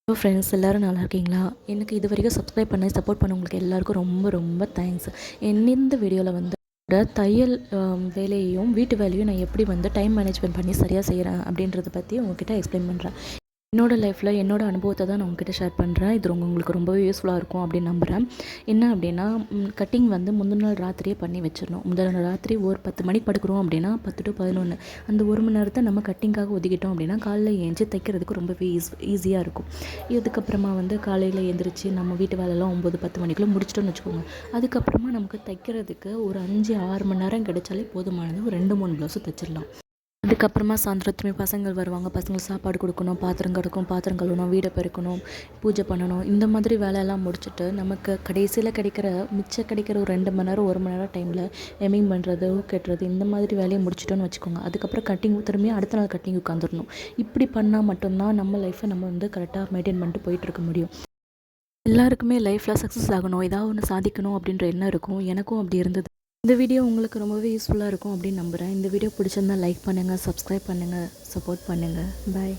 Hello friends, எல்லோரும் நல்லா இருக்கீங்களா? எனக்கு இது வரைக்கும் சப்ஸ்கிரைப் பண்ணி சப்போர்ட் பண்ண உங்களுக்கு எல்லாருக்கும் ரொம்ப ரொம்ப தேங்க்ஸ். இந்த வீடியோவில் வந்து தையல் வேலையையும் வீட்டு வேலையும் நான் எப்படி வந்து டைம் மேனேஜ்மெண்ட் பண்ணி சரியாக செய்கிறேன் அப்படின்றத பற்றி உங்ககிட்ட எக்ஸ்பிளைன் பண்ணுறேன். என்னோடய லைஃப்பில் என்னோடய அனுபவத்தை தான் நான் உங்ககிட்ட ஷேர் பண்ணுறேன். இது உங்களுக்கு ரொம்பவே யூஸ்ஃபுல்லாக இருக்கும் அப்படின்னு நம்புகிறேன். என்ன அப்படின்னா, கட்டிங் வந்து முந்தின நாள் ராத்திரியே பண்ணி வச்சிடணும். முந்தின நாள் ராத்திரி ஒரு 10 மணிக்கு படுக்கிறோம் அப்படின்னா 10 to 11 அந்த 1 மணி நேரத்தை நம்ம கட்டிங்காக ஒதுக்கிட்டோம் அப்படின்னா காலையில் ஏஞ்சி தைக்கிறதுக்கு ரொம்பவே ஈஸியாக இருக்கும். இதுக்கப்புறமா வந்து காலையில் எழுந்திரிச்சு நம்ம வீட்டு வேலையெல்லாம் 9-10 மணிக்குள்ளே முடிச்சிட்டோன்னு வச்சுக்கோங்க. அதுக்கப்புறமா நமக்கு தைக்கிறதுக்கு ஒரு 5-6 மணி நேரம் கிடைச்சாலே போதுமானது. ஒரு 2-3 ப்ளவுஸு தைச்சிடலாம். அதுக்கப்புறமா சாயந்தரத்துமே பசங்கள் வருவாங்க. பசங்களுக்கு சாப்பாடு கொடுக்கணும், பாத்திரம் கழுவணும், வீடை பெருக்கணும், பூஜை பண்ணணும். இந்த மாதிரி வேலையெல்லாம் முடிச்சுட்டு நமக்கு கடைசியில் கிடைக்கிற ஒரு 2 மணி நேரம் 1 மணி நேரம் டைமில் எம்மிங் பண்ணுறது, கட்டுறது இந்த மாதிரி வேலையை முடிச்சிட்டோன்னு வச்சுக்கோங்க. அதுக்கப்புறம் கட்டிங் திரும்பியும் அடுத்த நாள் கட்டிங் உட்காந்துடணும். இப்படி பண்ணால் மட்டும்தான் நம்ம லைஃப்பை நம்ம வந்து கரெக்டாக மெயின்டைன் பண்ணிட்டு போயிட்டுருக்க முடியும். எல்லாருக்குமே லைஃப்பில் சக்ஸஸ் ஆகணும், ஏதாவது ஒன்று சாதிக்கணும் அப்படின்ற எண்ணம் இருக்கும். எனக்கும் அப்படி இருந்தது. இந்த வீடியோ உங்களுக்கு ரொம்பவே யூஸ்ஃபுல்லாக இருக்கும் அப்படின்னு நம்புகிறேன். இந்த வீடியோ பிடிச்சிருந்தா லைக் பண்ணுங்கள், சப்ஸ்கிரைப் பண்ணுங்கள், சப்போர்ட் பண்ணுங்கள். பாய்.